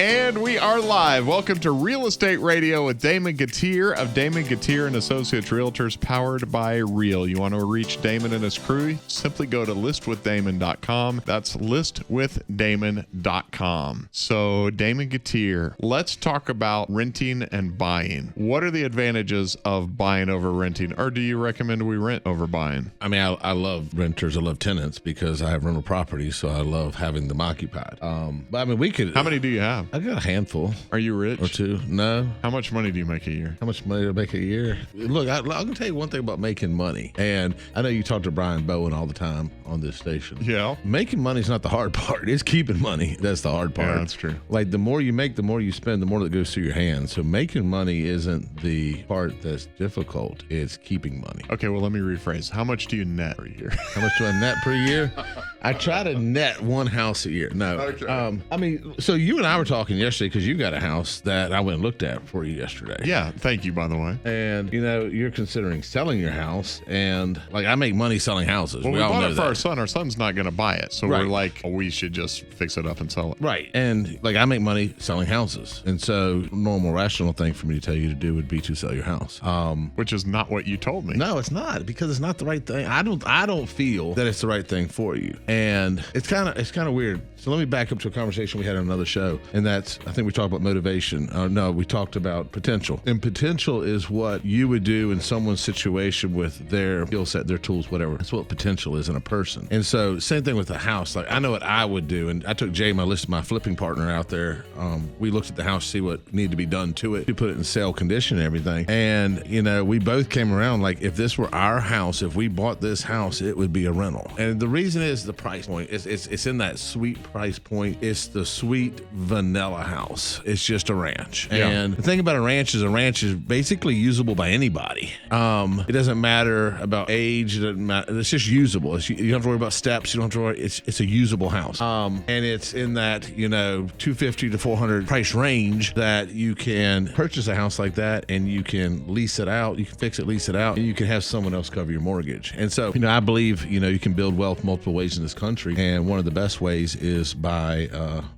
And we are live. Welcome to Real Estate Radio with Damon Gautier of Damon Gautier and Associates Realtors, powered by Real. You want to reach Damon and his crew? Simply go to listwithdamon.com. That's listwithdamon.com. So, Damon Gautier, let's talk about renting and buying. What are the advantages of buying over renting, or do you recommend we rent over buying? I mean, I love renters. I love tenants because I have rental properties, so I love having them occupied. But I mean, we could. How many do you have? I got a handful. Are you rich? Or two. No. How much money do you make a year? How much money do I make a year? Look, I'm going to tell you one thing about making money. And I know you talk to Brian Bowen all the time on this station. Yeah. Making money is not the hard part. It's keeping money. That's the hard part. Yeah, that's true. Like, the more you make, the more you spend, the more that goes through your hands. So making money isn't the part that's difficult. It's keeping money. Okay, well, let me rephrase. How much do you net per year? How much do I net per year? I try to net one house a year. No. Okay. I mean, so you and I were talking yesterday because you got a house that I went and looked at for you yesterday. Yeah, thank you, by the way. And, you know, you're considering selling your house. And, like, I make money selling houses. Well, we all bought know it for that. our son. Our son's not going to buy it. So Right. we're like, we should just fix it up and sell it. Right. And, like, I make money selling houses. And so, normal, rational thing for me to tell you to do would be to sell your house. Which is not what you told me. No, it's not, because it's not the right thing. I don't feel that it's the right thing for you. And it's kind of weird. So let me back up to a conversation we had on another show. And that's, I think we talked about motivation. No, we talked about potential. And potential is what you would do in someone's situation with their skill set, their tools, whatever. That's what potential is in a person. And so same thing with the house. Like, I know what I would do. And I took Jay, my flipping partner, out there. We looked at the house, see what needed to be done to it. We put it in sale condition and everything. And, you know, we both came around like, if this were our house, if we bought this house, it would be a rental. And the reason is the price point. It's in that sweet price point. It's the sweet vanilla house. It's just a ranch. Yeah. And the thing about a ranch is basically usable by anybody. It doesn't matter about age. It doesn't matter. It's just usable. You don't have to worry about steps. You don't have to worry. It's a usable house. And it's in that, you know, $250 to $400 price range that you can purchase a house like that, and you can lease it out. You can fix it, lease it out, and you can have someone else cover your mortgage. And so, you know, I believe, you know, you can build wealth multiple ways in this country, and one of the best ways is by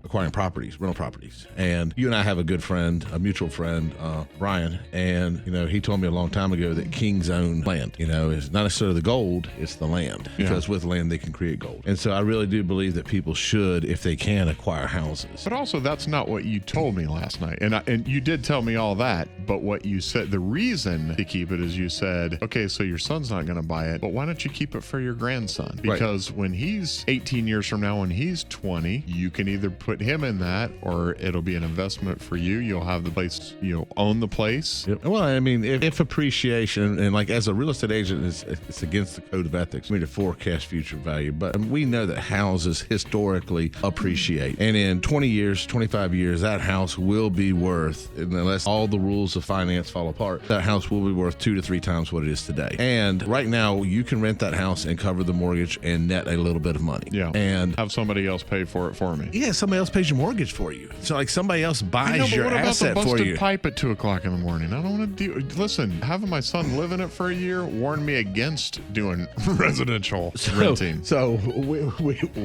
acquiring properties, rental properties. And you and I have a good friend, a mutual friend, Brian, and, you know, he told me a long time ago that kings own land. You know, it's not necessarily the gold, it's the land, because with land they can create gold. And so I really do believe that people should, if they can, acquire houses. But also, that's not what you told me last night. And you did tell me all that, but what you said, the reason to keep it is you said, okay, so your son's not going to buy it, but why don't you keep it for your grandson? Because when he's 18 years from now, when he's 20, you can either put him in that, or it'll be an investment for you. You'll have the place, you'll own the place. Yep. Well, I mean, if appreciation, and like as a real estate agent, it's against the code of ethics, I mean, to forecast future value. But we know that houses historically appreciate. And in 20 years, 25 years, that house will be worth, unless all the rules of finance fall apart, that house will be worth 2 to 3 times what it is today. And right now, you can rent that house and cover the mortgage and net a little bit of money. Yeah. And have somebody else pay for it for me. Yeah, somebody else pays your mortgage for you. So like somebody else buys your asset for you. What about the busted for pipe at 2 o'clock in the morning? I don't want to do. Listen, having my son live in it for a year warned me against doing residential renting. So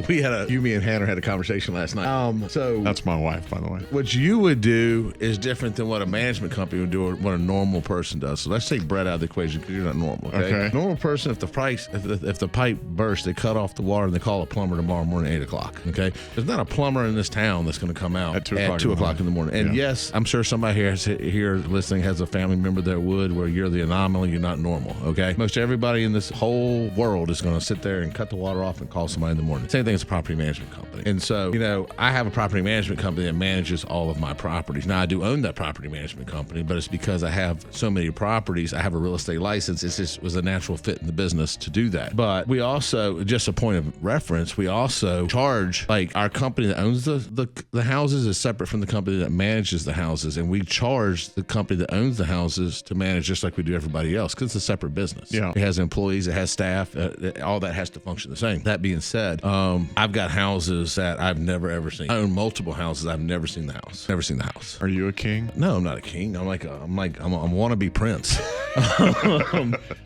we had me and Hannah had a conversation last night. So that's my wife, by the way. What you would do is different than what a management company would do, or what a normal person does. So let's take Brett out of the equation, because you're not normal. Okay. Normal person, if the pipe bursts, they cut off the water and they call a plumber tomorrow morning at 8 o'clock. Okay. There's not a plumber in this town that's going to come out at 2 o'clock in the morning. And yes, I'm sure somebody here listening has a family member that would, where you're the anomaly, you're not normal. Okay. Most everybody in this whole world is going to sit there and cut the water off and call somebody in the morning. Same thing as a property management company. And so, you know, I have a property management company that manages all of my properties. Now, I do own that property management company, but it's because I have so many properties. I have a real estate license. It just was a natural fit in the business to do that. But we also, just a point of reference, we also charge, like, our company that owns the houses is separate from the company that manages the houses. And we charge the company that owns the houses to manage just like we do everybody else, because it's a separate business. Yeah. It has employees, it has staff, all that has to function the same. That being said, I've got houses that I've never ever seen. I own multiple houses. I've never seen the house. Never seen the house. Are you a king? No, I'm not a king. I'm a wannabe prince.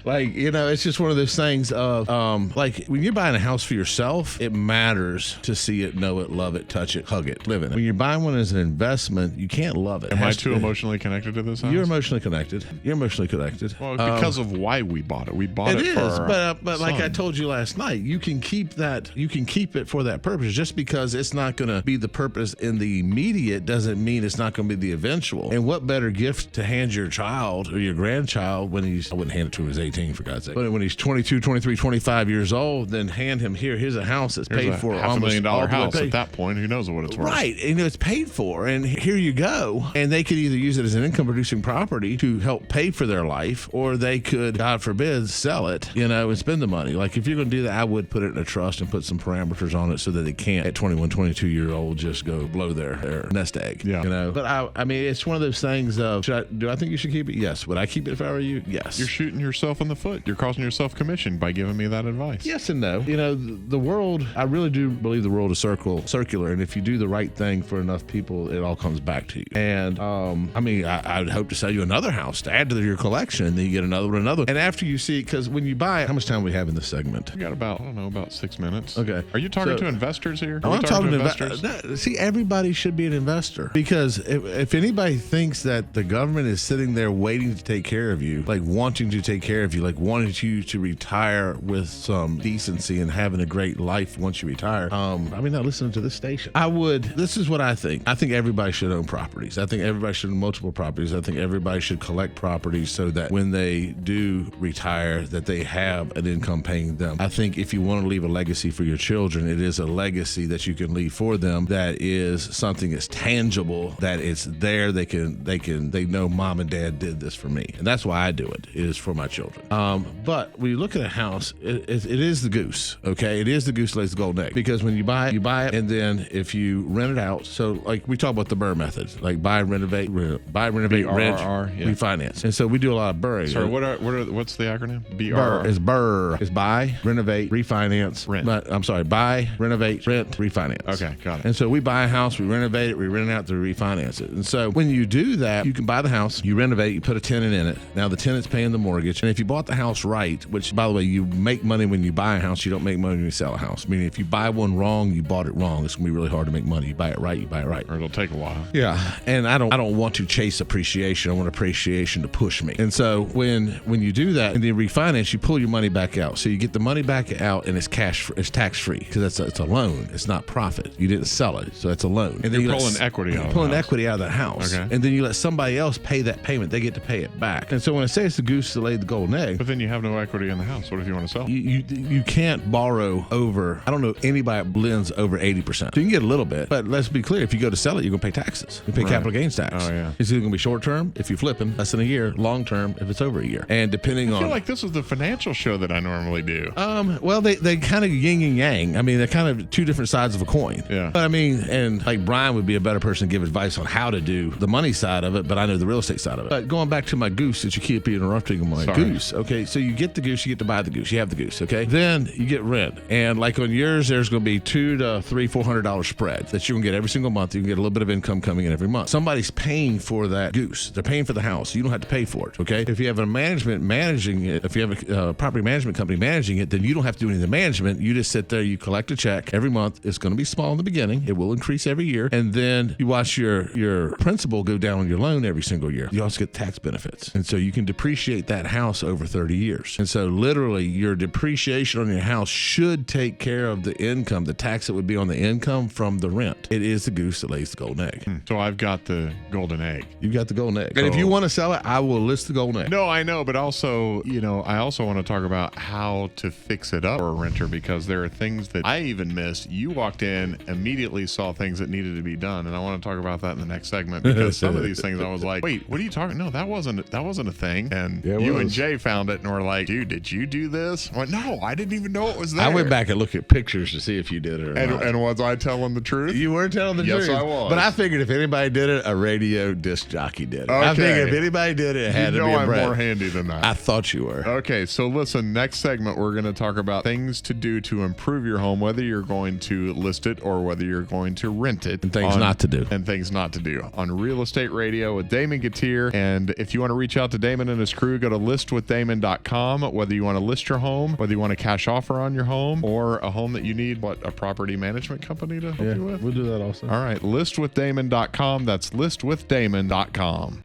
Like, you know, it's just one of those things of, like, when you're buying a house for yourself, it matters to see it, know it, love it, touch it, hug it, live in it. When you're buying one as an investment, you can't love it. Am I too emotionally connected to this house? You're emotionally connected. Well, because of why we bought it. We bought it for but like I told you last night, you can keep that. You can keep it for that purpose. Just because it's not going to be the purpose in the immediate doesn't mean it's not going to be the eventual. And what better gift to hand your child or your grandchild when I wouldn't hand it to him when he's 18, for God's sake, but when he's 22, 23, 25 years old, then hand him here's a house that's paid for. $500,000 house at that point. Who knows what it's worth? Right. And it's paid for. And here you go. And they could either use it as an income producing property to help pay for their life, or they could, God forbid, sell it, and spend the money. Like if you're going to do that, I would put it in a trust and put some parameters on it so that they can't at 21, 22 year old just go blow their nest egg. Yeah. But I mean, it's one of those things of, do I think you should keep it? Yes. Would I keep it if I were you? Yes. You're shooting yourself in the foot. You're causing yourself commission by giving me that advice. Yes and no. The world, I really do believe the world is circular, and if you do the right thing for enough people, it all comes back to you. And I mean, I would hope to sell you another house to add to your collection, and then you get another one, and after you see, because when you buy it, how much time we have in this segment? We got about 6 minutes. Okay. Are you talking to investors here? I'm talking to investors. See, everybody should be an investor, because if anybody thinks that the government is sitting there waiting to take care of you, like wanting to take care of you, like wanting you to retire with some decency and having a great life once you retire, I mean, not listening to this station. This is what I think. I think everybody should own properties. I think everybody should own multiple properties. I think everybody should collect properties so that when they do retire, that they have an income paying them. I think if you want to leave a legacy for your children, it is a legacy that you can leave for them that is something that's tangible, that it's there. They know mom and dad did this for me. And that's why I do it, is for my children. But when you look at a house, it is the goose, okay? It is the goose that lays the golden egg. Because when you buy it, and then if you rent it out, so like we talk about the BRRRR method, like buy, renovate, BRRRR, rent, refinance. And so we do a lot of BRRRR. Sorry, what's the acronym? BRRRR is BRRRR. Is buy, renovate, refinance, rent. Buy, renovate, rent, refinance. Okay, got it. And so we buy a house, we renovate it, we rent it out to refinance it. And so when you do that, you can buy the house, you renovate, you put a tenant in it. Now the tenant's paying the mortgage. And if you bought the house right, which by the way, you make money when you buy a house, you don't make money when you sell a house. Meaning if you buy one wrong, you bought it wrong. It's gonna be really hard to make money. You buy it right, Or it'll take a while. Yeah. And I don't want to chase appreciation. I want appreciation to push me. And so when you do that and then refinance, you pull your money back out. So you get the money back out, and it's tax free, because it's a loan. It's not profit. You didn't sell it, so it's a loan. And then you're pulling equity out. Pulling equity out of that house. Okay. And then you let somebody else pay that payment. They get to pay it back. And so when I say it's the goose that laid the golden egg, but then you have no equity in the house. What if you want to sell? You can't borrow over. I don't know anybody that lends over 80%. So you can get a little bit, but let's be clear: if you go to sell it, you're gonna pay taxes. You pay capital gains tax. Oh yeah. It's either gonna be short term if you're flipping, less than a year. Long term if it's over a year. And depending on. I feel like this is the financial show that I normally do. Well, they kind of yin and yang. I mean, they're kind of two different sides of a coin. Yeah. But I mean, and like Brian would be a better person to give advice on how to do the money side of it, but I know the real estate side of it. But going back to my goose that you keep interrupting, my goose. Okay, so you get the goose, you get to buy the goose, you have the goose. Okay, then you get rent, and like on yours, there's going to be $200 to $400 spread that you're gonna get every single month. You can get a little bit of income coming in every month. Somebody's paying for that goose. They're paying for the house. You don't have to pay for it. Okay, if you have a management managing it, if you have a property management company managing it, then you don't have to do any of the management. You just sit there, you collect a check every month. It's going to be small in the beginning. It will increase every year, and then you watch your principal go down on your loan every single year. You also get tax benefits, and so you can depreciate that house over 30 years. And so literally your depreciation on your house should take care of the income, the tax that would be on the income from the rent. It is the goose that lays the golden egg. So I've got the golden egg. You've got the golden egg. And if you want to sell it, I will list the golden egg. No, I know, but also, I also want to talk about how to fix it up for a renter, because there are things that I even missed. You walked in, immediately saw things that needed to be done, and I want to talk about that in the next segment, because some of these things I was like, wait, what are you talking? No, that wasn't a thing. And you and Jay found it and were like, dude, did you do this? I went, no, I didn't even know it was there. I went back and looked at pictures to see if you did it or not. And was I telling the truth? You were telling the truth. Yes, I was. But I figured if anybody did it, a radio disc jockey did it. Okay. I figured if anybody did it, it had to be a I'm Brett. more handy than that. I thought you were. Okay, so listen, next segment, we're going to talk about things to do to improve your home, whether you're going to list it or whether you're going to rent it. And things not to do. And things not to do on Real Estate Radio with Damon Gatier. And if you want to reach out to Damon and his crew, go to listwithdamon.com. Whether you want to list your home, whether you want a cash offer on your home, or a home that you need, a property management company to help you with? We'll do that also. All right. Listwithdamon.com. That's listwithdamon.com.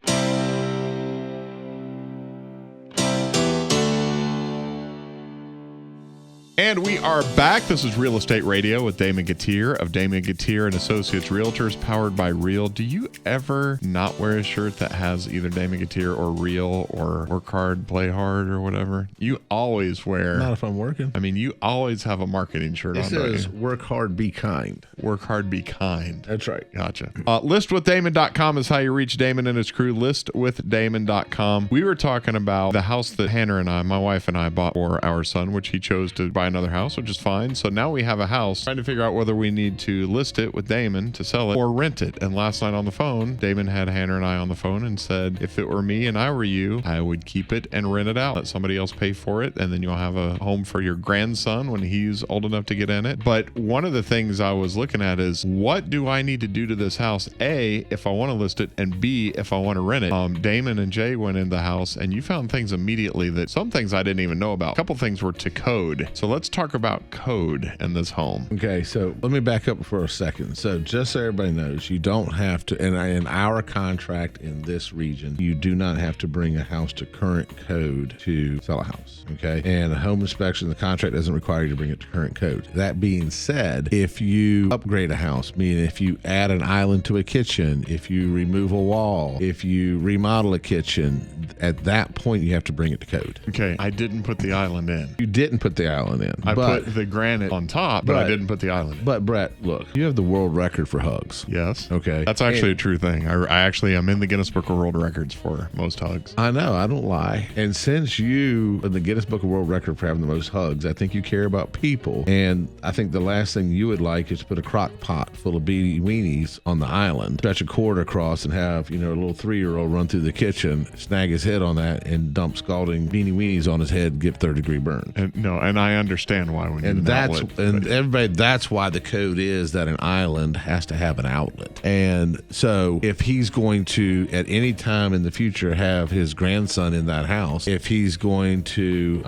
And we are back. This is Real Estate Radio with Damon Gautier of Damon Gautier and Associates Realtors, powered by Real. Do you ever not wear a shirt that has either Damon Gautier or Real or Work Hard, Play Hard or whatever? You always wear. Not if I'm working. I mean, you always have a marketing shirt on. It says work hard, be kind. Work hard, be kind. That's right. Gotcha. Listwithdamon.com is how you reach Damon and his crew. Listwithdamon.com. We were talking about the house that Hannah and I, my wife and I, bought for our son, which he chose to buy another house, which is fine. So now we have a house, trying to figure out whether we need to list it with Damon to sell it or rent it. And last night on the phone, Damon had Hannah and I on the phone and said, if it were me and I were you, I would keep it and rent it out. Let somebody else pay for it, and then you'll have a home for your grandson when he's old enough to get in it. But one of the things I was looking at is, what do I need to do to this house? A, if I want to list it, and B, if I want to rent it. Damon and Jay went in the house, and you found things immediately that some things I didn't even know about. A couple things were to code. So let's talk about code in this home. Okay, so let me back up for a second. So just so everybody knows, you don't have to, in our contract in this region, you do not have to bring a house to current code to sell a house. Okay, and a home inspection, the contract doesn't require you to bring it to current code. That being said, if you upgrade a house, meaning if you add an island to a kitchen, if you remove a wall, if you remodel a kitchen, at that point you have to bring it to code. Okay, I didn't put the island in. You didn't put the island in. I put the granite on top, but I didn't put the island in. But Brett, look, you have the world record for hugs. Yes. Okay. That's actually a true thing. I actually am in the Guinness Book of World Records for most hugs. I know, I don't lie. And since you in the Guinness Book of World Record for having the most hugs, I think you care about people. And I think the last thing you would like is to put a crock pot full of beanie weenies on the island, stretch a cord across, and have, a little 3-year-old run through the kitchen, snag his head on that, and dump scalding beanie weenies on his head, get third-degree burn. And I understand why we need an outlet. Everybody, that's why the code is that an island has to have an outlet. And so if he's going to, at any time in the future, have his grandson in that house, if he's going to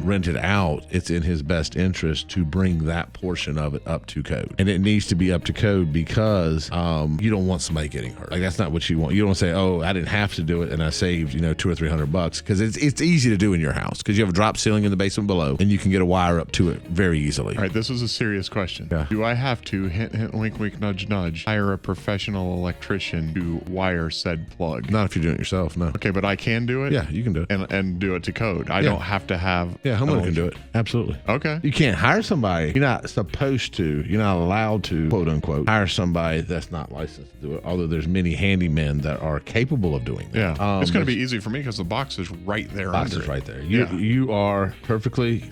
rent it out, it's in his best interest to bring that portion of it up to code. And it needs to be up to code because you don't want somebody getting hurt. Like, that's not what you want. You don't want to say, oh, I didn't have to do it and I saved, $200 or $300, because it's easy to do in your house because you have a drop ceiling in the basement below and you can get a wire up to it very easily. All right, this is a serious question. Yeah. Do I have to, hint, hint, wink, wink, nudge, nudge, hire a professional electrician to wire said plug? Not if you're doing it yourself, no. Okay, but I can do it? Yeah, you can do it. And do it to code. I don't have to have... Yeah, homeowner can do it. Absolutely. Okay. You can't hire somebody. You're not supposed to. You're not allowed to, quote unquote, hire somebody that's not licensed to do it, although there's many handymen that are capable of doing that. Yeah. It's going to be easy for me because the box is right there. Box is right there. You are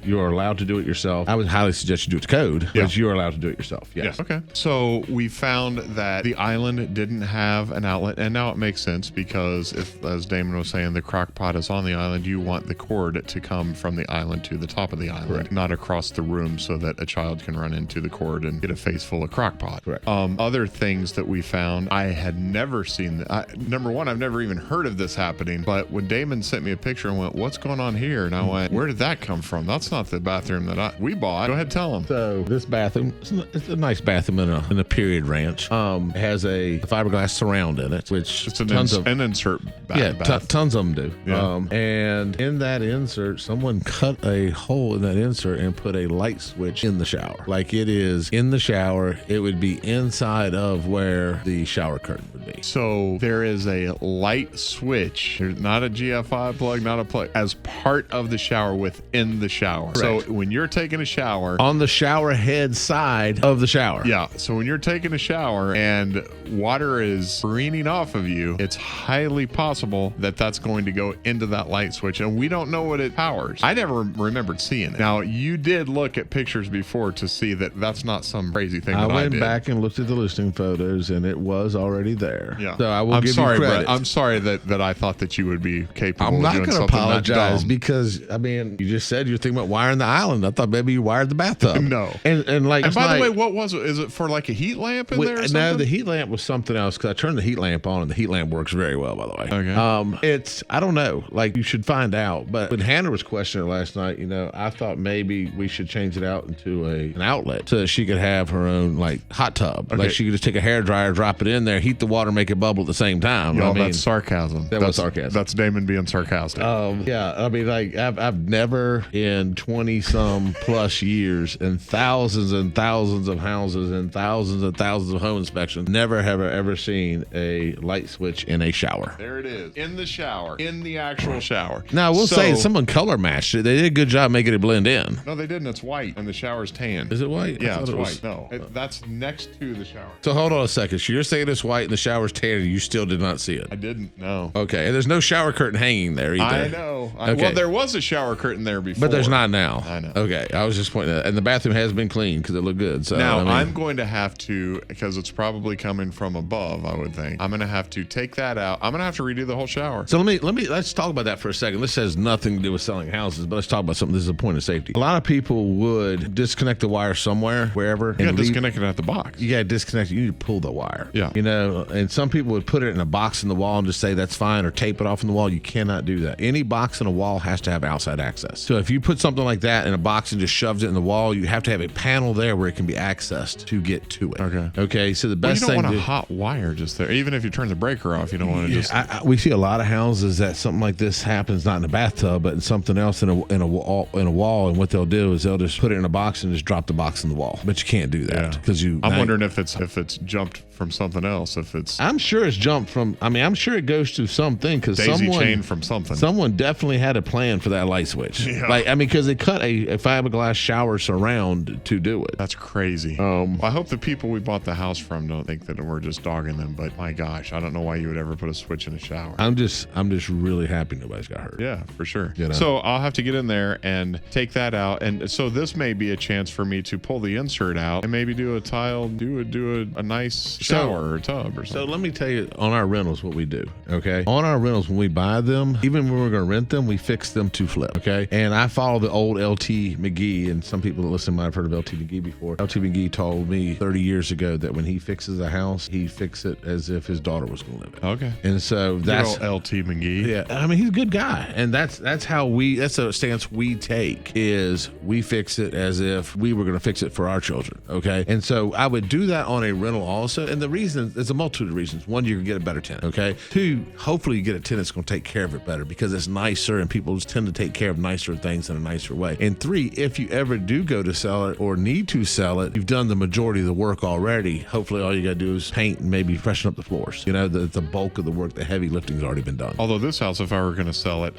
allowed to do it yourself. I would highly suggest you do it to code, but you are allowed to do it yourself. Yes. Okay. So we found that the island didn't have an outlet, and now it makes sense because if, as Damon was saying, the crock pot is on the island, you want the cord to come from the island to the top of the island, not across the room so that a child can run into the cord and get a face full of crock pot. Correct. Other things that we found, I had never seen. Number one, I've never even heard of this happening, but when Damon sent me a picture and went, what's going on here? And I went, where did that come from? That's not the bathroom that we bought. Go ahead, tell him. So this bathroom, it's a nice bathroom in a period ranch. It has a fiberglass surround in it, which it's an insert bath. Tons of them do. Yeah. And in that insert, someone cut a hole in that insert and put a light switch in the shower. Like, it is in the shower. It would be inside of where the shower curtain would be. So there is a light switch. There's not a GFI plug, not a plug, as part of the shower within the shower. Correct. So when you're taking a shower on the shower head side of the shower. Yeah. So when you're taking a shower and water is careening off of you, it's highly possible that that's going to go into that light switch, and we don't know what it powers. I never remembered seeing it. Now, you did look at pictures before to see that that's not some crazy thing that I did. I went back and looked at the listing photos, and it was already there. Yeah. So I will give you credit. Brett, I'm sorry that I thought that you would be capable of doing something. I'm not going to apologize because, you just said you're thinking about wiring the island. smiling. I thought maybe you wired the bathtub. No. And like, and by the way, what was it? Is it for like a heat lamp in there or something? No, the heat lamp was something else because I turned the heat lamp on and the heat lamp works very well, by the way. Okay. I don't know. Like, you should find out. But when Hannah was questioning it last night, I thought maybe we should change it out into an outlet so that she could have her own like hot tub. Okay. Like she could just take a hairdryer, drop it in there, heat the water, make it bubble at the same time. Y'all, that's sarcasm. Was sarcasm. That's Damon being sarcastic. Yeah, I mean, like I've never in 20-some plus years and thousands of houses and thousands of home inspections, never have I ever seen a light switch in a shower. There it is. In the shower. In the actual shower. Now, I will say someone color matched it. They did a good job making it blend in. No, they didn't. It's white and the shower's tan. Is it white? Yeah, it's white. No, that's next to the shower. So hold on a second. So you're saying it's white and the shower's tan and you still did not see it? I didn't. No. Okay. And there's no shower curtain hanging there either. I know. Okay. Well, there was a shower curtain there before. But there's not now. I know. Okay. I was just pointing out. And the bathroom has been cleaned because it looked good. So now, I'm going to have to, because it's probably coming from above, I would think. I'm going to have to take that out. I'm going to have to redo the whole shower. So let's talk about that for a second. This has nothing to do with selling houses, but let's talk about something. This is a point of safety. A lot of people would disconnect the wire somewhere, wherever. You got to disconnect it at the box. You got to disconnect it. You need to pull the wire. Yeah. And some people would put it in a box in the wall and just say that's fine, or tape it off in the wall. You cannot do that. Any box in a wall has to have outside access. So if you put something like that in a box and just shoves it in the wall, you have to have a panel there where it can be accessed to get to it. Okay. So the best thing. You don't want a hot wire just there. Even if you turn the breaker off, you don't want to just. We see a lot of houses that something like this happens, not in a bathtub, but in something else in a wall. And what they'll do is they'll just put it in a box and just drop the box in the wall. But you can't do that because I'm wondering if it's jumped from something else. I'm sure it's jumped from. I'm sure it goes to something because chain from something. Someone definitely had a plan for that light switch. Yeah. Because they cut a fiberglass shower surround to do it. That's crazy. Well, I hope the people we bought the house from don't think that we're just dogging them. But my gosh, I don't know why you would ever put a switch in a shower. I'm just really happy nobody's got hurt. Yeah, for sure. So I'll have to get in there and take that out. And so this may be a chance for me to pull the insert out and maybe do a tile, do a nice shower or tub or something. So let me tell you on our rentals what we do. Okay. On our rentals, when we buy them, even when we're going to rent them, we fix them to flip. Okay. And I follow the old LT McGee, and some people that listen might have heard of LT McGee before. LT McGee told me 30 years ago that when he fixes a house, he fixes it as if his daughter was going to live in it. Okay. And so that's LT McGee. Yeah. He's a good guy. And that's a stance we take, is we fix it as if we were going to fix it for our children. Okay. And so I would do that on a rental also. And the reason, there's a multitude of reasons. One, you can get a better tenant. Okay. Two, hopefully you get a tenant that's going to take care of it better because it's nicer and people just tend to take care of nicer things in a nicer way. And three, if you ever do go to sell it or need to sell it, you've done the majority of the work already. Hopefully all you got to do is paint and maybe freshen up the floors. The bulk of the work, the heavy lifting's already been done. Although this house, if I were going to sell it,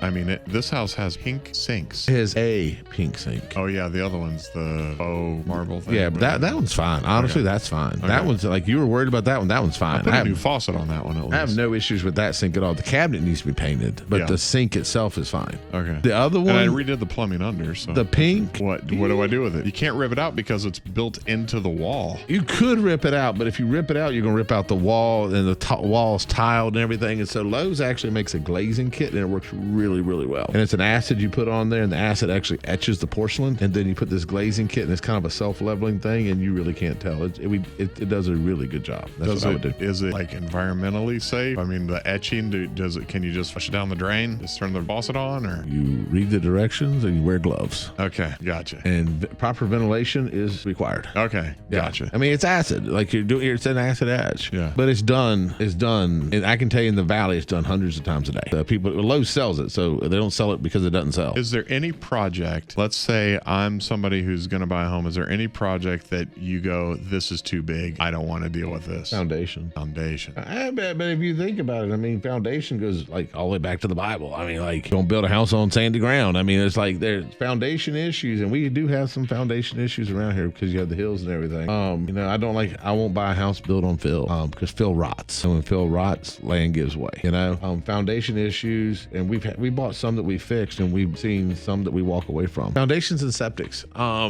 this house has pink sinks. It has a pink sink. Oh yeah, the other one's the faux marble thing. Yeah, but that one's fine. Honestly, that's fine. Okay. That one's like, you were worried about that one. That one's fine. I have a new faucet on that one at least. I have no issues with that sink at all. The cabinet needs to be painted, but the sink itself is fine. Okay. The other one, and I redid the plumbing under. So the pink. What do I do with it? You can't rip it out because it's built into the wall. You could rip it out, but if you rip it out, you're gonna rip out the wall, and the wall's tiled and everything. And so Lowe's actually makes a glazing kit, and it works really, really well. And it's an acid you put on there, and the acid actually etches the porcelain, and then you put this glazing kit, and it's kind of a self-leveling thing, and you really can't tell. It does a really good job. That's what I would do. Is it like environmentally safe? The etching, can you just flush it down the drain? Just turn the faucet on, or you read the directions and you wear gloves. Okay, gotcha. And proper ventilation is required. Okay, gotcha. It's acid. Like it's an acid etch. Yeah. But it's done. And I can tell you in the valley, it's done hundreds of times a day. Lowe's sells it, so they don't sell it because it doesn't sell. Is there any project? Let's say I'm somebody who's going to buy a home. Is there any project that you go, this is too big, I don't want to deal with this? Foundation. But if you think about it, foundation goes like all the way back to the Bible. Don't build a house on sandy ground. It's like there's foundation issues, and we do have some foundation issues around here because you have the hills and everything. I won't buy a house built on fill because fill rots. And when fill rots, land gives way. Foundation issues, and we bought some that we fixed, and we've seen some that we walk away from. Foundations and septics.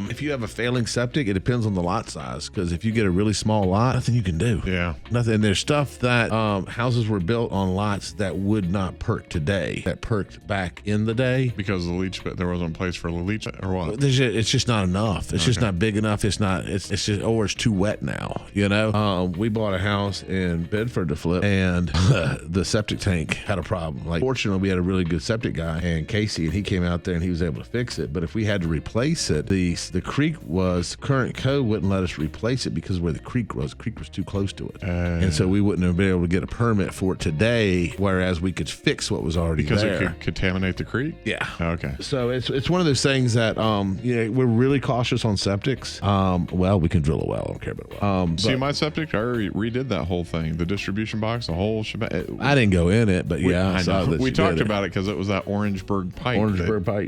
If you have a failing septic, it depends on the lot size, because if you get a really small lot, nothing you can do. Yeah. Nothing. And there's stuff that houses were built on lots that would not perk today, that perked back in the day. Because there wasn't a place for the leach pH or what? It's just not enough. It's just not big enough. It's just, or it's too wet now. You know, we bought a house in Bedford to flip, and the septic tank had a problem. Like, fortunately, we had a really good septic guy, and Casey, and he came out there and he was able to fix it. But if we had to replace it, the creek current code wouldn't let us replace it because where the creek was too close to it, and so we wouldn't have been able to get a permit for it today. Whereas we could fix what was already because there. It could contaminate the creek. Yeah. Okay. So it's one of those things that we're really cautious on septics. Well, we can drill a well. I don't care about a well. See, my septic, I already redid that whole thing, the distribution box, the whole shebang. I didn't go in it, but I saw that we talked about it because it was that Orangeburg pipe.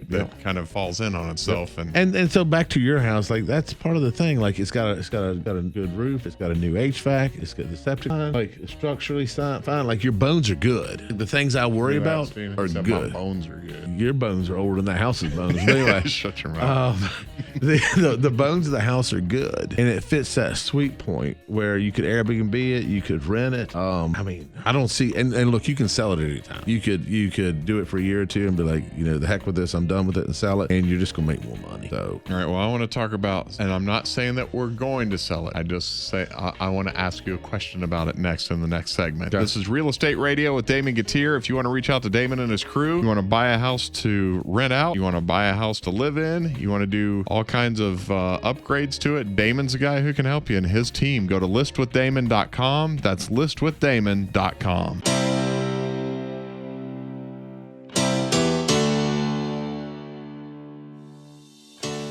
That kind of falls in on itself. Yeah. And so back to your house, like that's part of the thing. Like it's got a good roof. It's got a new HVAC. It's got the septic fine. Like structurally fine. Like your bones are good. The things I worry about are good. My bones are good. Your bones are older than the house's bones. But anyway, shut your mouth. The bones of the house are good, and it fits that sweet point where you could Airbnb it, you could rent it. I mean, I don't see. And look, you can sell it at any time. You could do it for a year or two and be like, the heck with this, I'm done with it, and sell it, and you're just gonna make more money. So, all right. Well, I want to talk about, and I'm not saying that we're going to sell it. I just say I want to ask you a question about it next in the next segment. Okay. This is Real Estate Radio with Damon Gatier. If you want to reach out to Damon and his crew, you want to buy a house to rent out, you want to buy a house to live in, you want to do all kinds of upgrades to it, Damon's the guy who can help you, and his team. Go to listwithdamon.com. That's listwithdamon.com.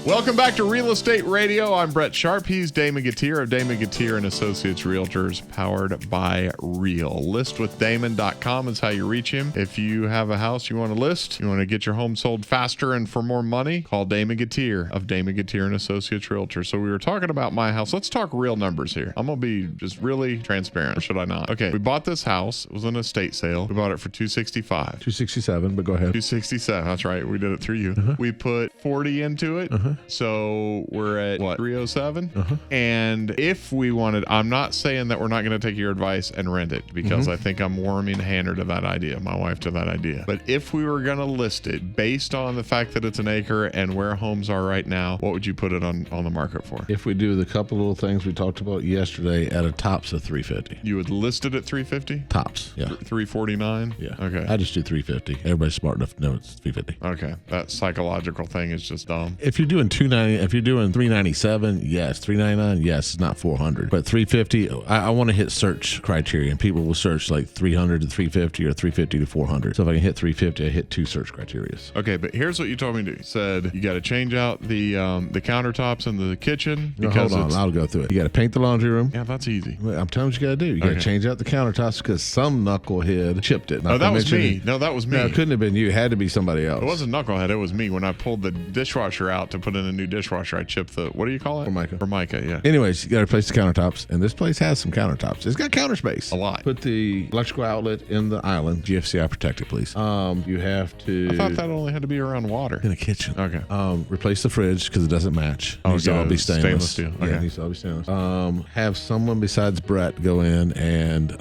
Welcome back to Real Estate Radio. I'm Brett Sharp. He's Damon Gatier of Damon Gatier and Associates Realtors, powered by Real. Listwithdamon.com is how you reach him. If you have a house you want to list, you want to get your home sold faster and for more money, call Damon Gatier of Damon Gatier and Associates Realtors. So we were talking about my house. Let's talk real numbers here. I'm going to be just really transparent, or should I not? Okay, we bought this house. It was an estate sale. We bought it for $265. $267, but go ahead. $267. That's right. We did it through you. We put $40 into it. So we're at what, $307? And if we wanted, I'm not saying that we're not going to take your advice and rent it, because I think I'm warming Hannah to that idea, my wife to that idea. But if we were going to list it based on the fact that it's an acre and where homes are right now, what would you put it on the market for? If we do the couple little things we talked about yesterday, at a tops of $350. You would list it at $350? Tops, yeah. $349? Yeah. Okay. I just do $350. Everybody's smart enough to know it's $350. Okay. That psychological thing is just dumb. If you're doing if you're doing $397, yes. $399, yes. It's not $400, but $350. I want to hit search criteria, and people will search like $300 to $350 or $350 to $400. So if I can hit $350, I hit 2 search criteria. Okay, but here's what you told me to do. You said you got to change out the countertops in the kitchen. No, hold on, I'll go through it. You got to paint the laundry room. Yeah, that's easy. I'm telling you what you got to do. You got to change out the countertops because some knucklehead chipped it. Oh, that was me. No, that was me. No, it couldn't have been you. It had to be somebody else. It wasn't knucklehead. It was me. When I pulled the dishwasher out to put in a new dishwasher, I chipped the, what do you call it? Formica, yeah. Anyways, you got to replace the countertops, and this place has some countertops. It's got counter space. A lot. Put the electrical outlet in the island. GFCI protected, please. You have to. I thought that only had to be around water. In the kitchen. Okay. Replace the fridge because it doesn't match. It needs to all be stainless steel. Okay. Yeah, it needs to all be stainless. Have someone besides Brett go in and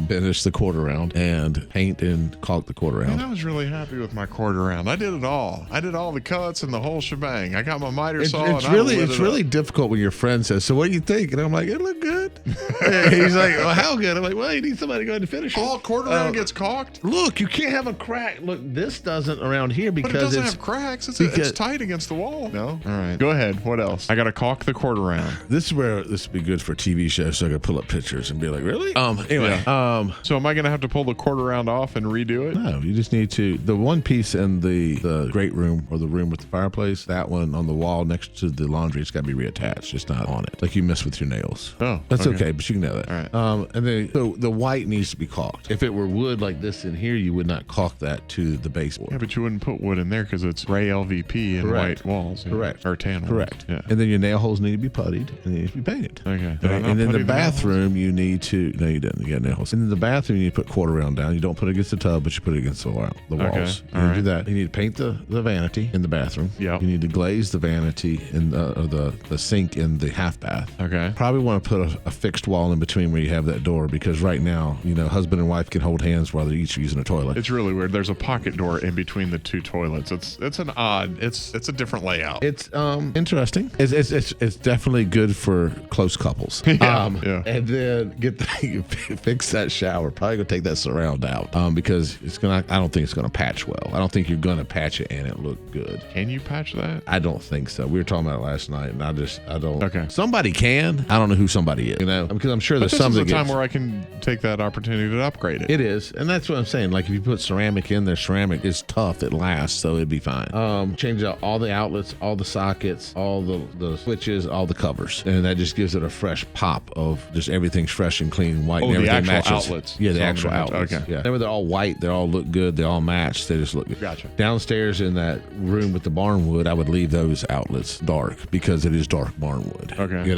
finish the quarter round and paint and caulk the quarter round. Man, I was really happy with my quarter round. I did it all. I did all the cuts and the whole shebang. I got my miter saw. It's really difficult when your friend says, "So what do you think?" And I'm like, "It looked good." He's like, "Well, how good?" I'm like, "Well, you need somebody to go ahead and finish it." All quarter round gets caulked. Look, you can't have a crack. Look, this doesn't around here because it doesn't have cracks. It's tight against the wall. No. All right. Go ahead. What else? I got to caulk the quarter round. This is where this would be good for TV shows. So I could pull up pictures and be like, "Really?" Anyway. Yeah. So am I going to have to pull the quarter round off and redo it? No, you just need to. The one piece in the great room or the room with the fireplace, that one on the wall next to the laundry, it's got to be reattached. It's not on it. Like you mess with your nails. Oh, that's okay, but you can know that. All right. And then so the white needs to be caulked. If it were wood like this in here, you would not caulk that to the baseboard. Yeah, but you wouldn't put wood in there because it's gray LVP and white walls. Correct. Or tan walls. Correct. Yeah. And then your nail holes need to be puttied and they need to be painted. Okay. And then the bathroom, you need to. No, you didn't. You got nail holes. And then the bathroom, you need to put quarter round down. You don't put it against the tub, but you put it against the walls. Okay. You need to do that. You need to paint the vanity in the bathroom. Yeah. You need to glaze the vanity in the sink in the half bath. Okay. Probably want to put a a fixed wall in between where you have that door, because right now, husband and wife can hold hands while they're each using a toilet. It's really weird. There's a pocket door in between the two toilets. It's a different layout. It's interesting. It's definitely good for close couples. Yeah. And then fix that shower. Probably gonna take that surround out because I don't think it's gonna patch well. I don't think you're gonna patch it and it look good. Can you patch that? I don't think so. We were talking about it last night, and I don't. Okay. Somebody can. I don't know who somebody is. Because I'm sure there's some. This is a time where I can take that opportunity to upgrade it. It is, and that's what I'm saying. Like if you put ceramic in there, ceramic is tough. It lasts, so it'd be fine. Change out all the outlets, all the sockets, all the switches, all the covers, and that just gives it a fresh pop of just everything's fresh and clean, white, and everything the actual matches. Outlets. Yeah, the actual outlets. Okay. Yeah. Remember, they're all white. They all look good. They all match. They just look good. Gotcha. Downstairs in that room with the barnwood, I would leave those outlets dark because it is dark barnwood. Okay.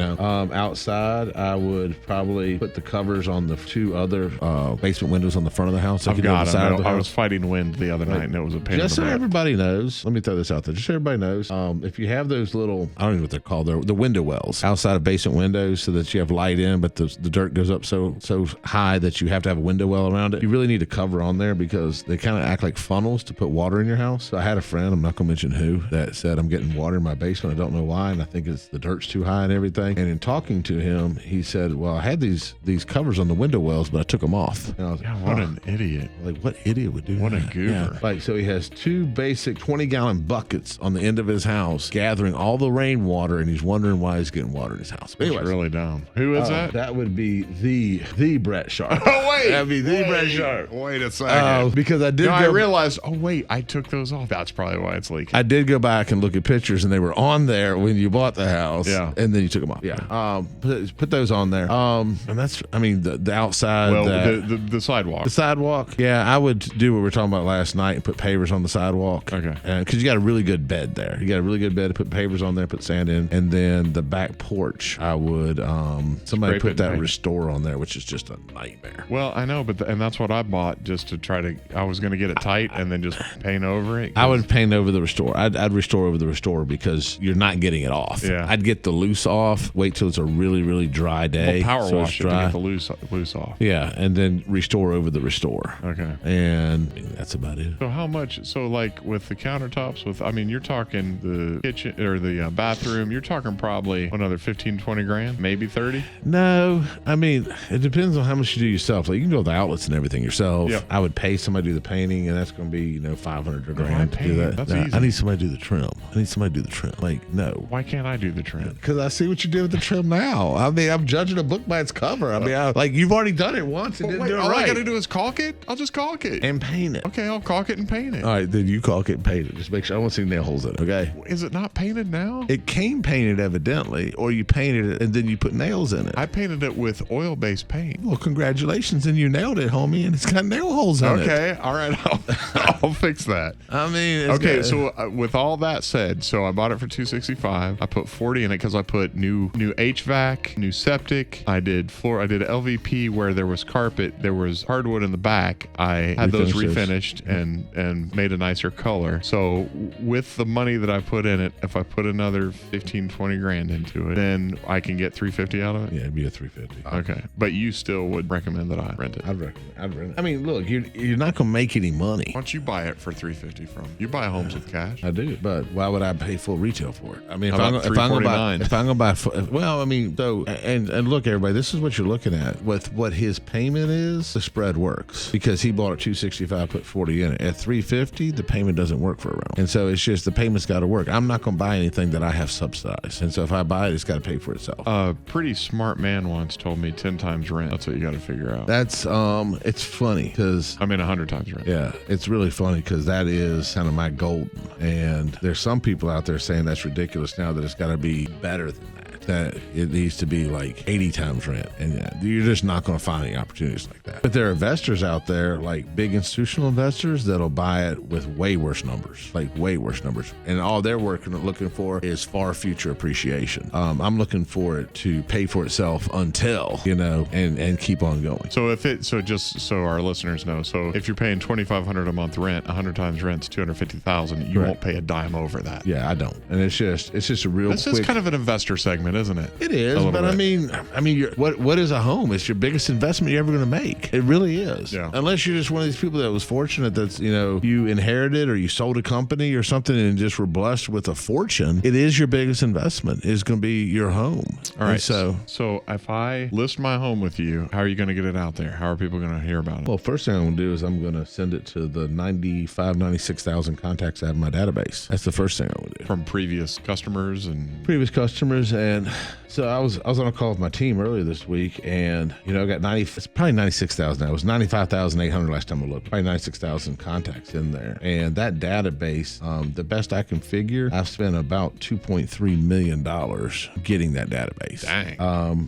Outside, I would probably put the covers on the two other basement windows on the front of the house. I've got them. I was fighting wind the other night, and it was a pain in the butt. Just so everybody knows, let me throw this out there. Just so everybody knows, if you have those little, I don't know what they're called, the window wells outside of basement windows so that you have light in, but the dirt goes up so high that you have to have a window well around it. You really need a cover on there because they kind of act like funnels to put water in your house. So I had a friend, I'm not going to mention who, that said, I'm getting water in my basement. I don't know why, and I think it's the dirt's too high and everything. And in talking to him, he said, well, I had these covers on the window wells, but I took them off. And I was like, what an idiot. Like, what idiot would do that? What a goober. Yeah. So he has two basic 20-gallon buckets on the end of his house gathering all the rainwater, and he's wondering why he's getting water in his house. But anyways, it's really dumb. Who is that? That would be the Brett Sharp. Oh, wait. That'd be the Brett Sharp. Wait a second. Because I did I realized, I took those off. That's probably why it's leaking. I did go back and look at pictures, and they were on there when you bought the house. Yeah. And then you took them off. Yeah. Put those on there. And that's, the outside. Well, the sidewalk. The sidewalk. Yeah, I would do what we were talking about last night and put pavers on the sidewalk. Okay. Because you got a really good bed there. You got a really good bed to put pavers on there, put sand in. And then the back porch, I would, somebody put that Restore on there, which is just a nightmare. Well, I know, and that's what I bought just to try to, I was going to get it tight and then just paint over it. I would paint over the Restore. I'd restore over the Restore because you're not getting it off. Yeah. I'd get the loose off, wait till it's a really, really dry day. Power so wash it to get the loose off. Yeah, and then Restore over the Restore. Okay. And that's about it. So how much, like with the countertops, you're talking the kitchen or the bathroom, you're talking probably another 15, 20 grand, maybe 30? No, it depends on how much you do yourself. Like you can go with the outlets and everything yourself. Yep. I would pay somebody to do the painting, and that's going to be, $500 or grand to do that. That's easy. I need somebody to do the trim. Like, no. Why can't I do the trim? Because I see what you did with the trim now. I'm judging a book by its cover. You've already done it once and didn't do it right. All I got to do is caulk it? I'll just caulk it. And paint it. Okay, I'll caulk it and paint it. All right, then you caulk it and paint it. Just make sure I don't see nail holes in it, okay? Is it not painted now? It came painted evidently, or you painted it and then you put nails in it. I painted it with oil-based paint. Well, congratulations, and you nailed it, homie, and it's got nail holes in it. Okay, all right, I'll fix that. It's so with all that said, so I bought it for $265. I put $40 in it because I put new HVAC, new septic. I did floor. I did LVP where there was carpet. There was hardwood in the back. I had those refinished and made a nicer color. So with the money that I put in it, if I put another 15, 20 grand into it, then I can get $350 out of it. Yeah, it'd be a $350. Okay, but you still would recommend that I rent it? I'd rent it. Look, you're not gonna make any money. Why don't you buy it for $350 from? You buy homes with cash. I do, but why would I pay full retail for it? If I'm gonna buy, and look, everybody, this is what you're looking at with what his payment is. The spread works because he bought it $265, put $40 in it. At $350, the payment doesn't work for a rental, and so it's just the payment's got to work. I'm not gonna buy anything that I have subsidized, and so if I buy it, it's got to pay for itself. A pretty smart man once told me 10 times rent. That's what you got to figure out. That's it's funny because 100 times rent. Yeah, it's really funny because that is kind of my golden. And there's some people out there saying that's ridiculous now that it's got to be better than that it needs to be like 80 times rent, and you're just not going to find any opportunities like that. But there are investors out there, like big institutional investors, that'll buy it with way worse numbers, and all they're looking for is far future appreciation. I'm looking for it to pay for itself until and keep on going. So just so our listeners know, so if you're paying $2,500 a month rent, 100 times rent's $250,000. You won't pay a dime over that. Yeah, I don't. And it's just a real. This is kind of an investor segment. that, isn't it? It is, but I mean, what is a home? It's your biggest investment you're ever going to make. It really is. Yeah. Unless you're just one of these people that was fortunate that's, you inherited or you sold a company or something and just were blessed with a fortune. It is your biggest investment. It's going to be your home. All right. So if I list my home with you, how are you going to get it out there? How are people going to hear about it? Well, first thing I'm going to do is I'm going to send it to the 96,000 contacts I have in my database. That's the first thing I would do. From previous customers. And so I was on a call with my team earlier this week, and I got it's probably 96,000 now. It was 95,800 last time I looked. Probably 96,000 contacts in there. And that database, the best I can figure, I've spent about $2.3 million getting that database. Dang.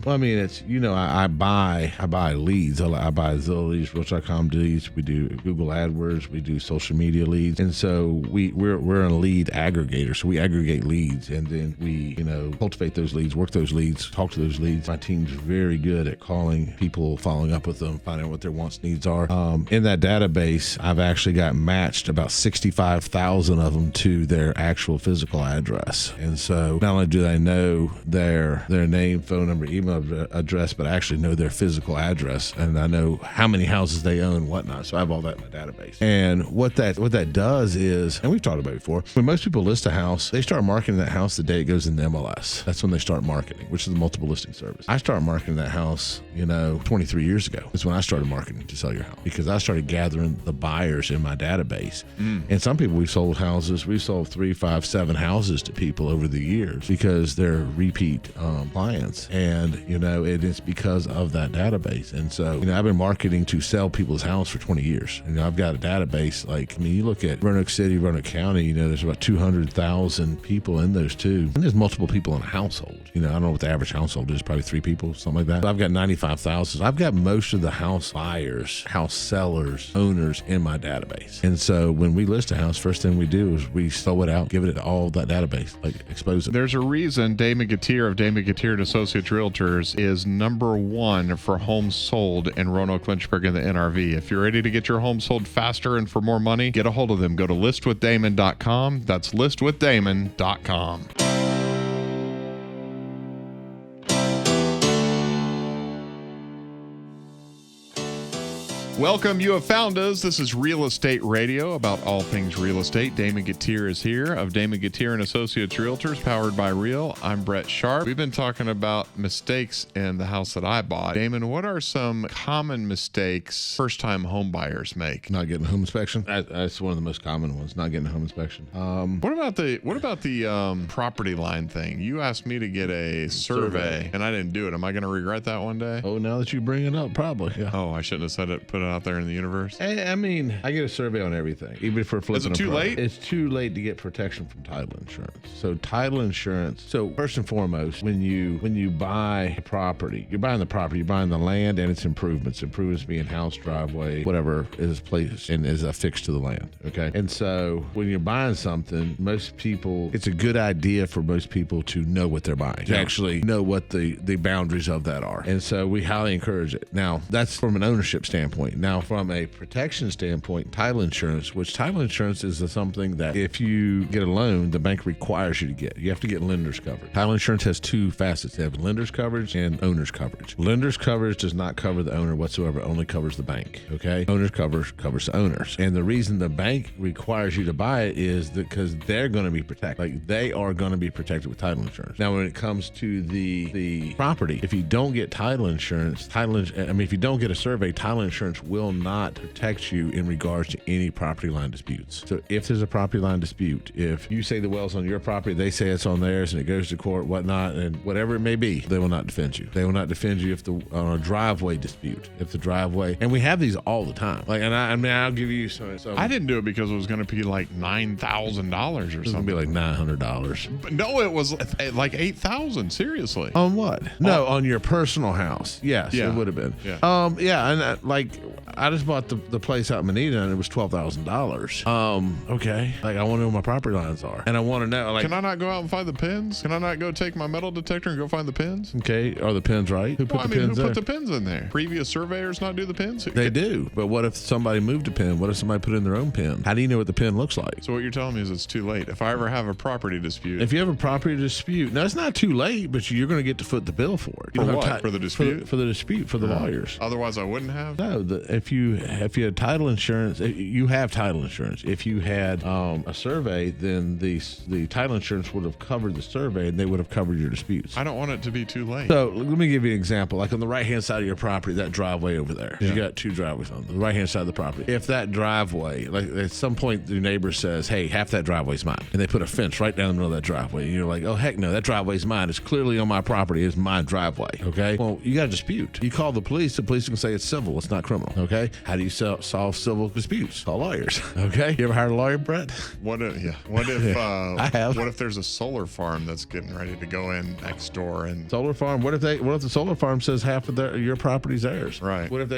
Well, I mean, it's I buy leads. I buy Zillow leads, Realtor.com leads. We do Google AdWords. We do social media leads, and so we're a lead aggregator. So we aggregate leads, and then we cultivate those leads, work those leads, talk to those leads. My team's very good at calling people, following up with them, finding out what their wants, needs are. In that database, I've actually got matched about 65,000 of them to their actual physical address, and so not only do I know their name, phone number, email address, but I actually know their physical address, and I know how many houses they own, whatnot. So I have all that in my database. And what that does is, and we've talked about it before, when most people list a house, they start marketing that house the day it goes in the MLS. That's when they start marketing, which is the multiple listing service. I started marketing that house, 23 years ago. Is when I started marketing to sell your house, because I started gathering the buyers in my database. And some people we've sold 3, 5, 7 houses to people over the years because they're repeat clients, and it's because of that database. And so I've been marketing to sell people's house for 20 years. I've got a database you look at Roanoke City, Roanoke County, there's about 200,000 people in those two, and there's multiple people in a household. I don't know what the average household is, probably 3 people, something like that. But I've got 95,000. I've got most of the house buyers, house sellers, owners in my database. And so when we list a house, first thing we do is we throw it out, give it all that database, expose it. There's a reason Damon Gutierrez of Damon Gutierrez Associates Realtors is #1 for homes sold in Roanoke, Lynchburg, and the NRV. If you're ready to get your home sold faster and for more money, get a hold of them. Go to listwithdamon.com. That's listwithdamon.com. Welcome, you have found us. This is Real Estate Radio, about all things real estate. Damon Gutierrez here of Damon Gutierrez Associates Realtors, powered by Real. I'm Brett Sharp. We've been talking about mistakes in the house that I bought. Damon, what are some common mistakes first-time home buyers make? Not getting a home inspection. That's one of the most common ones. Not getting a home inspection. What about the property line thing? You asked me to get a survey, and I didn't do it. Am I going to regret that one day? Oh, now that you bring it up, probably. Yeah. Oh, I shouldn't have said it. Put it out there in the universe. I get a survey on everything, even for flipping. Is it too late? It's too late to get protection from title insurance. So title insurance. So first and foremost, when you buy a property, you're buying the property, you're buying the land and its improvements. Improvements being house, driveway, whatever is placed and is affixed to the land. Okay. And so when you're buying something, most people, it's a good idea for most people to know what they're buying, to actually know what the boundaries of that are. And so we highly encourage it. Now, that's from an ownership standpoint. Now, from a protection standpoint, title insurance, which title insurance is something that if you get a loan, the bank requires you to get. You have to get lender's coverage. Title insurance has 2 facets. They have lender's coverage and owner's coverage. Lender's coverage does not cover the owner whatsoever, only covers the bank. Okay? Owner's coverage covers the owners. And the reason the bank requires you to buy it is because they're going to be protected. They are going to be protected with title insurance. Now, when it comes to the property, if you don't get title insurance, if you don't get a survey, title insurance will not protect you in regards to any property line disputes. So if there's a property line dispute, if you say the well's on your property, they say it's on theirs, and it goes to court, whatnot, and whatever it may be, they will not defend you. They will not defend you on a driveway dispute. If the driveway, and we have these all the time. I'll give you some. I didn't do it because it was going to be like $9,000 or something. It was going to be like $900. But no, it was like $8,000. Seriously. On what? No, on your personal house. Yes, it would have been. Yeah. I just bought the place out in Moneta and it was $12,000. Okay. Like, I want to know where my property lines are. And I want to know, like, can I not go out and find the pins? Can I not go take my metal detector and go find the pins? okay, are the pins right? Who put the pins there? Who put the pins in there? Previous surveyors not do the pins? They do. But what if somebody moved a pin? What if somebody put in their own pin? How do you know what the pin looks like? So what you're telling me is it's too late. If I ever have a property dispute. If you have a property dispute, now it's not too late, but you're going to get to foot the bill for it. For what? For the dispute? For the dispute, for the lawyers. Otherwise I wouldn't have? No, if you had title insurance, you have title insurance. If you had a survey, then the title insurance would have covered the survey and they would have covered your disputes. I don't want it to be too late. So let me give you an example. Like on the right-hand side of your property, that driveway over there. You got two driveways on the right-hand side of the property. If that driveway, like at some point your neighbor says, hey, half that driveway's mine, and they put a fence right down the middle of that driveway, and you're like, oh, heck no, that driveway's mine. It's clearly on my property. It's my driveway, okay? Well, you got a dispute. You call the police can say it's civil. It's not criminal, okay? How do you solve civil disputes? Call lawyers, okay? You ever hired a lawyer, Brett? What if I have. What if there's a solar farm that's getting ready to go in next door and solar farm? What if the solar farm says half of your property's theirs? Right. What if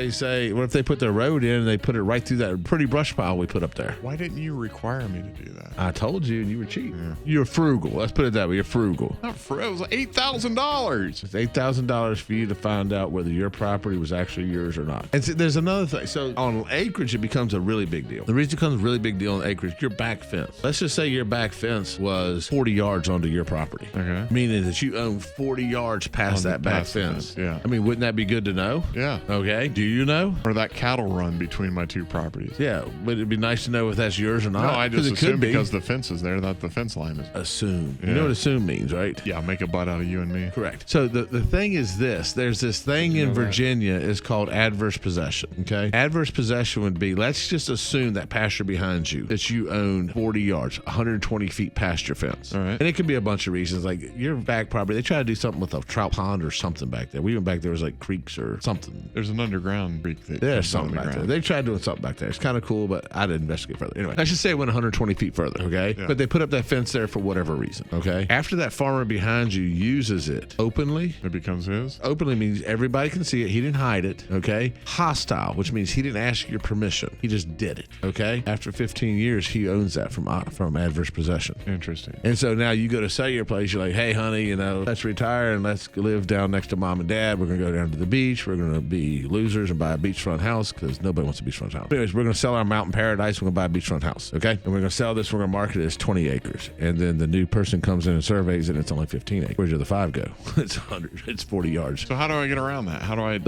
they put their road in and they put it right through that pretty brush pile we put up there? Why didn't you require me to do that? I told you, and you were cheap. Yeah. You're frugal. Let's put it that way. You're frugal. It was $8,000. It's $8,000 for you to find out whether your property was actually yours or not. And there's another thing. So on acreage, it becomes a really big deal. The reason it becomes a really big deal on acreage, your back fence. Let's just say your back fence was 40 yards onto your property. Okay. Meaning that you own 40 yards past that back fence. Yeah. I mean, wouldn't that be good to know? Yeah. Okay. Do you know? Or that cattle run between my two properties. Yeah. But it'd be nice to know if that's yours or not. No, I just assume because the fence is there that the fence line is. Assume. Yeah. You know what assume means, right? Yeah. Make a butt out of you and me. Correct. So the thing is this. There's this thing in Virginia is called adverse possession. Okay. Adverse possession would be, let's just assume that pasture behind you, that you own 40 yards, 120 feet past your fence. All right. And it could be a bunch of reasons. Like your back property, they try to do something with a trout pond or something back there. We went back there was like creeks or something. There's an underground creek. There's something back there. They tried doing something back there. It's kind of cool, but I didn't investigate further. Anyway, I should say it went 120 feet further. Okay. Yeah. But they put up that fence there for whatever reason. Okay. After that farmer behind you uses it openly, it becomes his. Openly means everybody can see it. He didn't hide it. Okay. Hostile, which means he didn't ask your permission. He just did it. Okay. After 15 years, he owns that from adverse possession. Interesting. And so now you go to sell your place. You're like, hey, honey, let's retire and let's live down next to mom and dad. We're going to go down to the beach. We're going to be losers and buy a beachfront house because nobody wants a beachfront house. Anyways, we're going to sell our mountain paradise. We're going to buy a beachfront house. Okay. And we're going to sell this. We're going to market it as 20 acres. And then the new person comes in and surveys it and it's only 15 acres. Where's the 5 go? It's 100. It's 40 yards. So how do I get around that? How do I?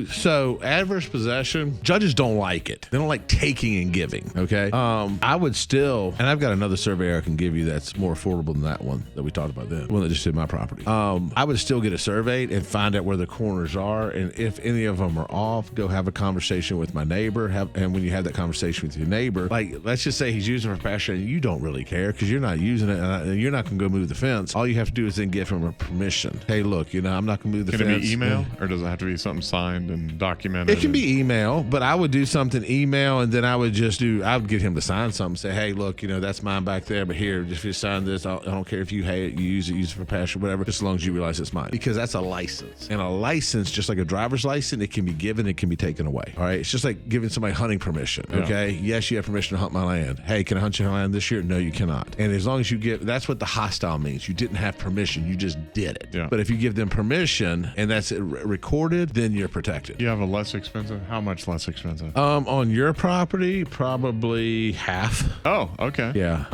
So adverse possession, judges don't like it. They don't like taking and giving. Okay. I would still, and I've got another surveyor I can give you that's more affordable than that one that we talked about then, the one that just did my property. I would still get it surveyed and find out where the corners are, and if any of them are off, go have a conversation with my neighbor. And when you have that conversation with your neighbor, like let's just say he's using it for pasture and you don't really care because you're not using it and you're not going to go move the fence. All you have to do is then give him a permission. Hey, look, I'm not going to move the fence. Can it be email or does it have to be something signed and documented? It can be email, but I would do something email and then I would get him to sign something. Say, hey, look, that's mine back there, but here, if you sign this, I don't care if you hate it, you use it for pasture, whatever, just as long as you realize it's mine. Because that's a license. And a license, just like a driver's license, it can be given, it can be taken away. All right. It's just like giving somebody hunting permission. Okay. Yeah. Yes, you have permission to hunt my land. Hey, can I hunt your land this year? No, you cannot. And as long as you that's what the hostile means. You didn't have permission. You just did it. Yeah. But if you give them permission and that's recorded, then you're protected. You have a less expensive? How much less expensive? On your property, probably half. Oh, okay. Yeah.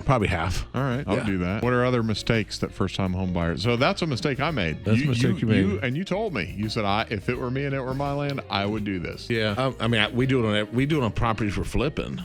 Probably half. All right. I'll do that. What are other mistakes that first-time home buyers? So that's a mistake I made. That's a mistake you made. And you told me. You said, if it were me and it were my land, I would do this. Yeah. We do it on properties we're flipping.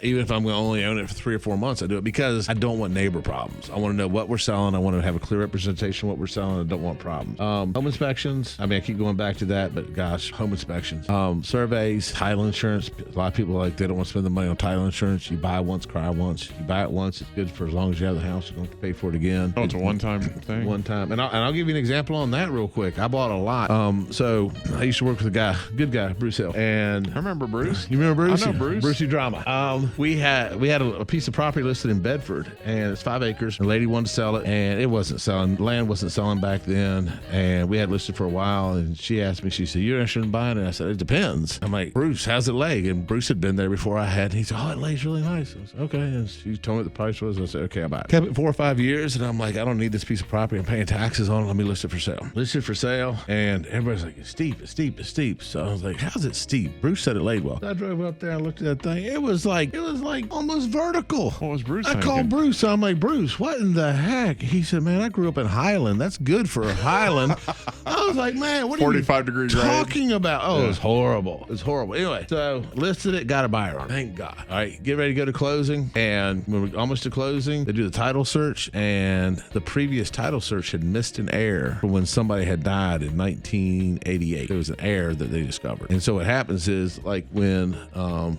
Even if I'm going to only own it for 3 or 4 months, I do it because I don't want neighbor problems. I want to know what we're selling. I want to have a clear representation of what we're selling. I don't want problems. Home inspections. I keep going back to that, but gosh, home inspections. Surveys, title insurance. A lot of people they don't want to spend the money on title insurance. You buy once, cry once. You buy it once, it's good for as long as you have the house. You don't have to pay for it again. Oh, it's a one-time thing? One time. And I'll give you an example on that real quick. I bought a lot. So I used to work with a good guy, Bruce Hill. And I remember Bruce. You remember Bruce? I know Bruce. Brucey Drama. We had a piece of property listed in Bedford, and it's 5 acres. The lady wanted to sell it, and it wasn't selling. Land wasn't selling back then, and we had listed for a while. And she asked me, she said, "You're interested in buying fine? And I said, it depends. I'm like, Bruce, how's it lay? And Bruce had been there before I had. And he said, oh, it lays really nice. I said, okay. And she told me what the price was. I said, okay, I'll buy it. Kept it 4 or 5 years. And I'm like, I don't need this piece of property. I'm paying taxes on it. Let me list it for sale. Listed for sale. And everybody's like, it's steep, it's steep, it's steep. So I was like, how's it steep? Bruce said it laid well. So I drove up there. I looked at that thing. It was like almost vertical. What was Bruce I thinking? called Bruce. I'm like, Bruce, what in the heck? He said, man, I grew up in Highland. That's good for a Highland. I was like, man, what are you 45 degrees talking about? Oh, It was horrible. It was horrible. Anyway, so listed it, got a buyer on it. Thank God. All right, get ready to go to closing. And when we're almost to closing, they do the title search. And the previous title search had missed an heir from when somebody had died in 1988. There was an heir that they discovered. And so what happens is, like when,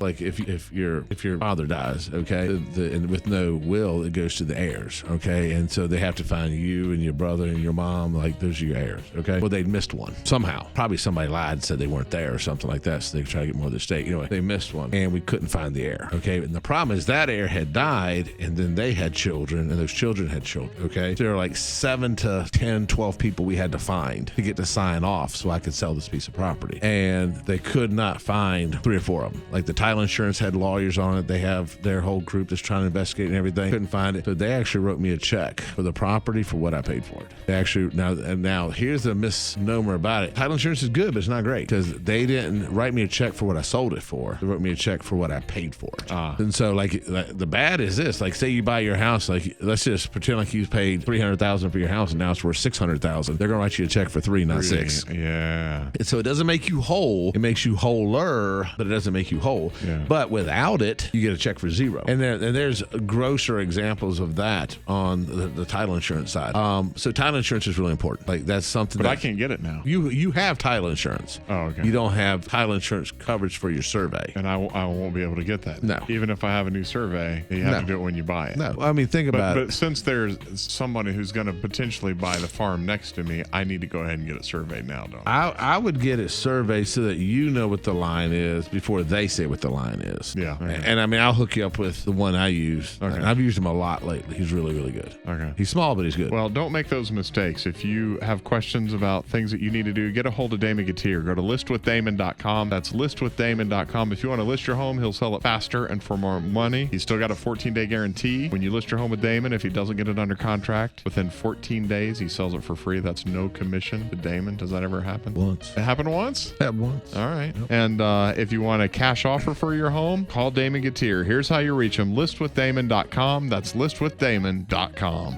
like if your father dies, okay, and with no will, it goes to the heirs, okay, and so they have to find you and your brother and your mom, like those are your heirs, okay. Well, they'd missed one somehow. Probably somebody lied and said they weren't there or something like that, so they try to get more of the estate. Anyway, they missed one, and we couldn't find the heir, okay. And the problem is that heir had died, and then they had children, and those children had children, okay. So there were like 7 to 10, 12 people we had to find to get to sign off so I could sell this piece of property, and they could not find 3 or 4 of them. Like the title insurance had lawyers on it. They have their whole group that's trying to investigate and everything. Couldn't find it. So they actually wrote me a check for the property for what I paid for it. They actually, now here's a misnomer about it. Title insurance is good, but it's not great because they didn't write me a check for what I sold it for. They wrote me a check for what I paid for it. And so like the bad is this, like say you buy your house, like let's just pretend like you paid $300,000 for your house and now it's worth $600,000. They're going to write you a check for 3, not 6. Yeah. And so it doesn't make you whole. It makes you wholer, but it doesn't make you whole. Yeah. But without it, you get a check for 0. And there's grosser examples of that on the title insurance side. So title insurance is really important. Like that's something. But I can't get it now. You have title insurance. Oh, okay. You don't have title insurance coverage for your survey. And I won't be able to get that. No. Even if I have a new survey, you have to do it when you buy it. No. I mean, think about it. But since there's somebody who's going to potentially buy the farm next to me, I need to go ahead and get it surveyed now, don't I? I would get it surveyed so that you know what the line is before they say what the line is. Yeah. Okay. And I mean, I'll hook you up with the one I use. Okay. And I've used him a lot lately. He's really, really good. Okay. He's small, but he's good. Well, don't make those mistakes. If you have questions about things that you need to do, get a hold of Damon Gautier. Go to listwithdamon.com. That's listwithdamon.com. If you want to list your home, he'll sell it faster and for more money. He's still got a 14-day guarantee. When you list your home with Damon, if he doesn't get it under contract within 14 days, he sells it for free. That's no commission to Damon. Does that ever happen? Once. It happened once? Once. All right. Yep. And if you want a cash offer for your home, call Damon Gautier. Here's how you reach him. Listwithdamon.com. That's listwithdamon.com.